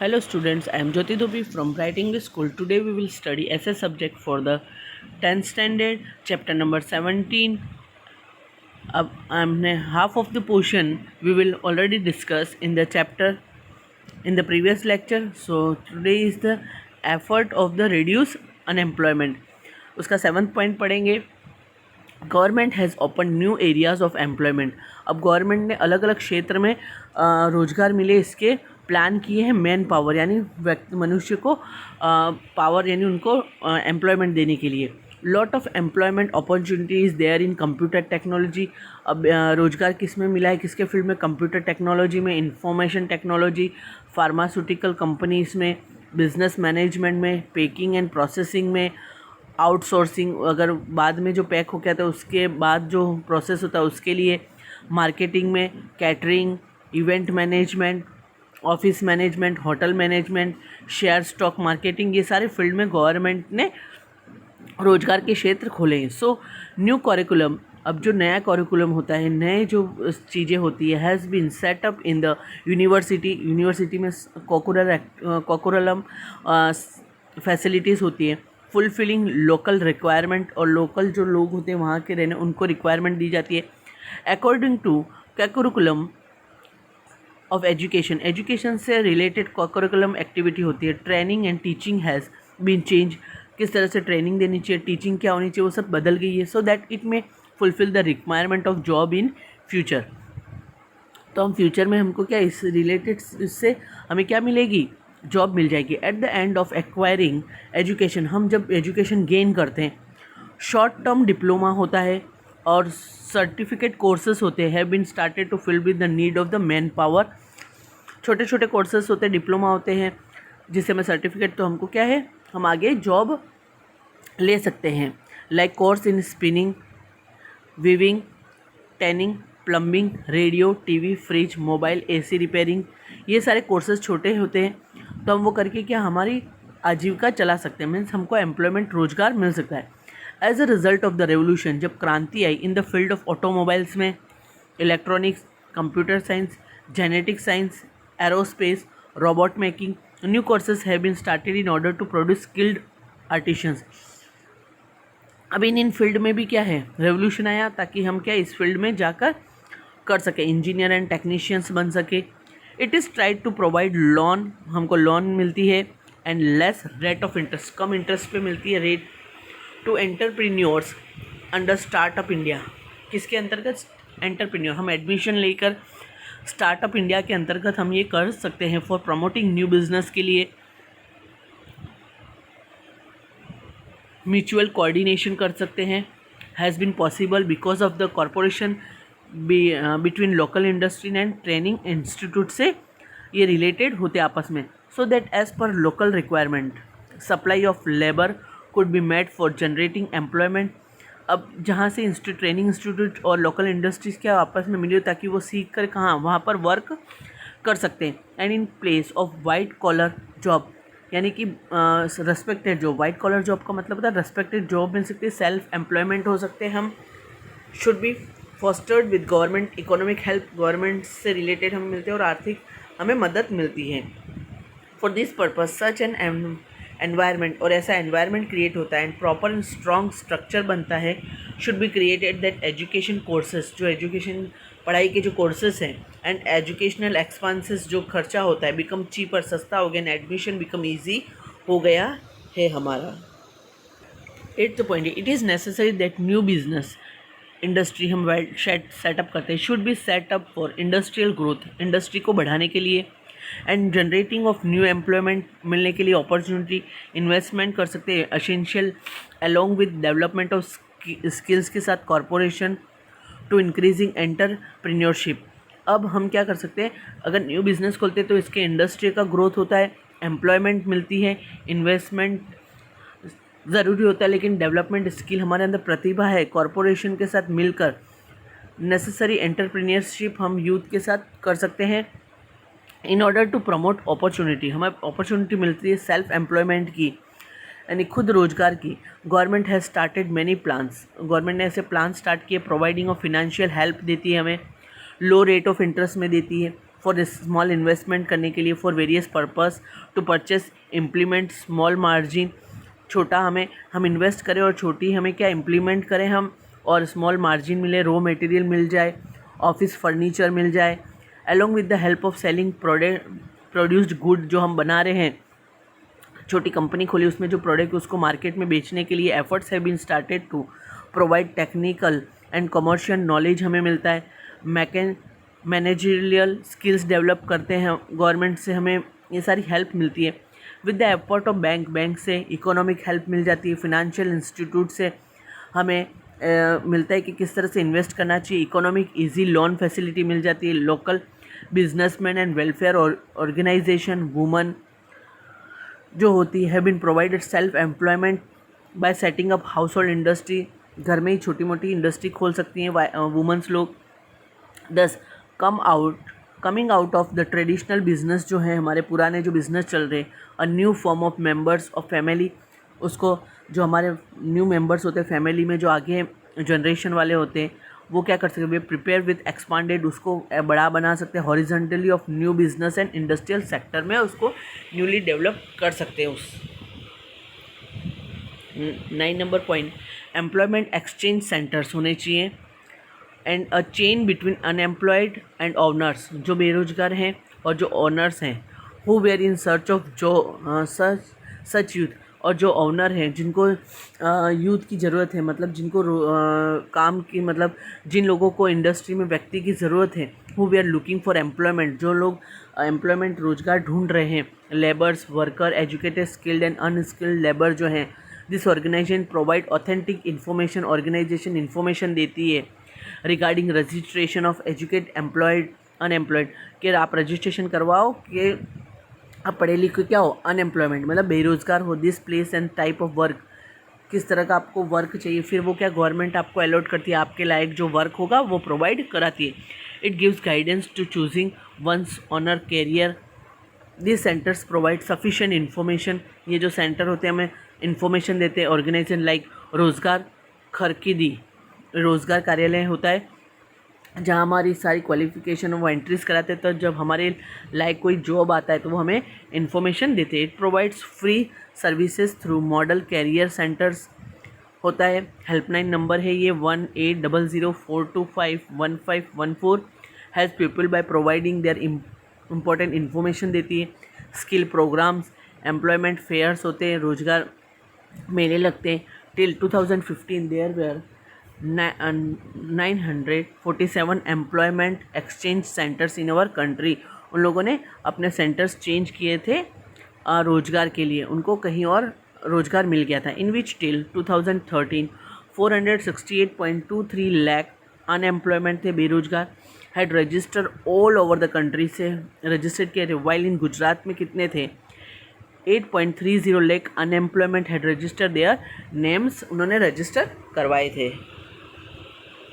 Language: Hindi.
Hello students, I am Jyoti Dhobi from Bright English School. Today we will study essay subject for the 10th standard, chapter number 17. हमने half of the portion we will already discuss in the chapter in the previous lecture. So today is the effort of the reduce unemployment. उसका 7th point पढ़ेंगे. Government has open new areas of employment. अब गवर्नमेंट ने अलग अलग क्षेत्र में रोज़गार मिले इसके प्लान किए हैं. मैन पावर यानी मनुष्य को पावर यानी उनको एम्प्लॉयमेंट देने के लिए. Lot of employment opportunities there in computer technology. अब रोज़गार किस में मिला है, किसके फील्ड में? कंप्यूटर टेक्नोलॉजी में, इंफॉर्मेशन टेक्नोलॉजी, फार्मास्यूटिकल कंपनीज़ में, बिजनेस मैनेजमेंट में, पैकिंग एंड प्रोसेसिंग में, आउटसोर्सिंग अगर बाद में जो पैक हो गया था उसके बाद जो प्रोसेस होता है उसके लिए, मार्केटिंग में, catering, event management, office management, hotel management, share stock marketing, ये सारे फील्ड में गवर्नमेंट ने रोजगार के क्षेत्र खोले हैं. सो न्यू करिकुलम, अब जो नया करिकुलम होता है, नए जो चीज़ें होती है, has been set up in the university में कोकुलम फैसिलिटीज़ होती है. फुलफिलिंग लोकल रिक्वायरमेंट, और लोकल जो लोग होते हैं वहाँ के रहने उनको रिक्वायरमेंट दी जाती है. According to curriculum of education से रिलेटेड करिकुलम एक्टिविटी होती है. Training and teaching has been change, किस तरह से ट्रेनिंग देनी चाहिए, टीचिंग क्या होनी चाहिए, वो सब बदल गई है. सो दैट इट में fulfil the requirement of job in future. तो हम फ्यूचर में हमको क्या इस रिलेटेड इससे हमें क्या मिलेगी, जॉब मिल जाएगी. At the end of acquiring education, हम जब एजुकेशन गेन करते हैं, शॉर्ट टर्म डिप्लोमा होता है और सर्टिफिकेट कोर्सेज होते हैं, have been started to fill with the need of the manpower. छोटे छोटे कोर्सेज होते हैं, डिप्लोमा होते हैं, जिससे हमें सर्टिफिकेट तो हमको क्या है, हम आगे जॉब ले सकते हैं. Like course in spinning, weaving, tanning, plumbing, radio, TV, fridge, mobile, AC repairing, ये सारे कोर्सेज छोटे होते हैं. तो हम वो करके क्या हमारी आजीविका चला सकते हैं, मीन्स हमको एम्प्लॉयमेंट रोजगार मिल सकता है. As a result of the revolution, जब क्रांति आई in the field of automobiles में, electronics, computer science, genetic science, aerospace, robot making, new courses have been started in order to produce skilled artisans. अब इन फील्ड में भी क्या है, रेवोल्यूशन आया ताकि हम क्या इस फील्ड में जाकर कर सके, इंजीनियर एंड टेक्नीशियंस बन सके. It is tried to provide loan, हमको लोन मिलती है, and less rate of interest, कम इंटरेस्ट पे मिलती है rate, to entrepreneurs under startup India. किसके अंतर्गत? एंटरप्रेन्योर. हम एडमिशन लेकर स्टार्टअप इंडिया के अंतर्गत हम ये कर सकते हैं. फॉर प्रमोटिंग न्यू बिजनेस के लिए म्यूचुअल कोऑर्डिनेशन कर सकते हैं. Has been possible because of the corporation between local industry and training institute से ये रिलेटेड होते आपस में. So that as per local requirement supply of labour could be made for generating employment. अब जहाँ से ट्रेनिंग इंस्टीट्यूट और लोकल इंडस्ट्रीज़ क्या आपस में मिली हो ताकि वो सीख कर कहाँ वहाँ पर वर्क कर सकते हैं. And in place of white collar job, यानी कि respected job. White collar job का मतलब होता है रेस्पेक्टेड जॉब मिल सकती है, सेल्फ एम्प्लॉयमेंट हो सकते हैं हम. Should be fostered with government economic help, government से रिलेटेड हम मिलते हैं और आर्थिक हमें मदद मिलती है. For this purpose such an environment, और ऐसा एनवायरनमेंट क्रिएट होता है and proper and strong structure बनता है. Should be created that education courses, जो एजुकेशन पढ़ाई के जो कोर्सेज हैं, एंड एजुकेशनल एक्सपेंसेस जो खर्चा होता है, बिकम चीपर, सस्ता हो गया, एंड एडमिशन बिकम ईजी हो गया है हमारा. 8th point, it is necessary that new business industry हम सेटअप करते हैं, should be set up for industrial growth, industry को बढ़ाने के लिए, and generating of new employment मिलने के लिए अपॉर्चुनिटी, इन्वेस्टमेंट कर सकते हैं essential along with development of skills के साथ कॉरपोरेशन टू इंक्रीजिंग एंटरप्रेन्योरशिप. अब हम क्या कर सकते हैं, अगर न्यू बिजनेस खोलते हैं तो इसके इंडस्ट्री का ग्रोथ होता है, एम्प्लॉयमेंट मिलती है, इन्वेस्टमेंट ज़रूरी होता है, लेकिन डेवलपमेंट स्किल हमारे अंदर प्रतिभा है, कॉरपोरेशन के साथ मिलकर नेसेसरी एंटरप्रेन्योरशिप हम यूथ के साथ कर सकते हैं. In order to promote opportunity, हमें अपॉर्चुनिटी मिलती है सेल्फ एम्प्लॉयमेंट की, यानी खुद रोजगार की. Government has started many plans, government ने ऐसे प्लान स्टार्ट किए. प्रोवाइडिंग ऑफ फिनेंशियल हेल्प देती है हमें, लो रेट ऑफ इंटरेस्ट में देती है. फॉर स्मॉल इन्वेस्टमेंट करने के लिए, for various purpose, to purchase implement small margin, छोटा हम इन्वेस्ट करें और छोटी हमें क्या इम्प्लीमेंट करें हम, और स्मॉल मार्जिन मिले, रॉ मटेरियल मिल जाए, ऑफिस फर्नीचर मिल जाए, along with the help of selling produced good, जो हम बना रहे हैं, छोटी कंपनी खोली, उसमें जो प्रोडक्ट उसको मार्केट में बेचने के लिए efforts have been started to provide technical and commercial knowledge हमें मिलता है, मैनेजरियल स्किल्स डेवलप करते हैं, गवर्नमेंट से हमें ये सारी हेल्प मिलती है। With the effort of bank से इकोनॉमिक हेल्प मिल जाती है, फिनेंशियल इंस्टीट्यूट से हमें मिलता है कि किस तरह से इन्वेस्ट करना चाहिए, इकोनॉमिक इजी लोन फैसिलिटी मिल जाती है, local businessman and welfare organisation women जो होती है been provided self employment by setting up household industry, घर में ही छोटी मोटी इंडस्ट्री खोल सकती हैं वुमेंस लोग। 10 coming out of the traditional business, जो है हमारे पुराने जो बिजनेस चल रहे, a new form of members of family, उसको जो हमारे न्यू मेंबर्स होते हैं फैमिली में, जो आगे जनरेशन वाले होते हैं, वो क्या कर सकते हैं, वे प्रिपेयर विद एक्सपांडेड, उसको बड़ा बना सकते हैं, horizontally of new business and industrial sector में उसको न्यूली डेवलप कर सकते हैं। उस 9 number point, employment exchange centres होने चाहिए and a chain between unemployed and owners, जो बेरोजगार हैं और जो ओनर्स हैं, who were in search of जो सच यूथ, और जो ओनर हैं जिनको यूथ की ज़रूरत है, मतलब जिनको काम की, मतलब जिन लोगों को इंडस्ट्री में व्यक्ति की ज़रूरत है, who we are looking for employment, जो लोग एम्प्लॉयमेंट रोजगार ढूंढ रहे हैं, labours, worker, educated, skilled and unskilled labour जो हैं, this organisation provide authentic information, organisation information देती है regarding registration of educate employed unemployed, कि आप रजिस्ट्रेशन करवाओ कि आप पढ़े लिखे क्या हो, अनएम्प्लॉयमेंट मतलब बेरोजगार हो, this place and type of work, किस तरह का आपको वर्क चाहिए, फिर वो क्या गवर्नमेंट आपको अलॉट करती है, आपके लायक जो वर्क होगा वो प्रोवाइड कराती है। It gives guidance to choosing one's own career, this centres provide sufficient information, ये जो सेंटर होते हैं हमें इन्फॉर्मेशन देते हैं। ऑर्गेनाइजेशन लाइक रोज़गार खरकिदी, रोज़गार कार्यालय होता है जहाँ हमारी सारी क्वालिफ़िकेशन वो एंट्रीज कराते हैं, तो जब हमारे लाइक कोई जॉब आता है तो वो हमें इन्फॉर्मेशन देते हैं। It provides free services through model career centres होता है। हेल्पलाइन नंबर है ये 180042515114, help people by providing their important information देती है। स्किल प्रोग्राम्स, एम्प्लॉयमेंट फेयर्स होते हैं, रोजगार मेले लगते हैं। Till 2015 there were 947 employment exchange centres in our country. उन लोगों ने अपने सेंटर्स चेंज किए थे रोजगार के लिए, उनको कहीं और रोजगार मिल गया था। इन विच टिल 2013 468.23 लाख अनएम्प्लॉयमेंट थे, बेरोजगार, had register all over the country से रजिस्टर्ड किए थे। वाइल इन गुजरात में कितने थे, 8.30 lakh unemployment had register their names, उन्होंने रजिस्टर करवाए थे।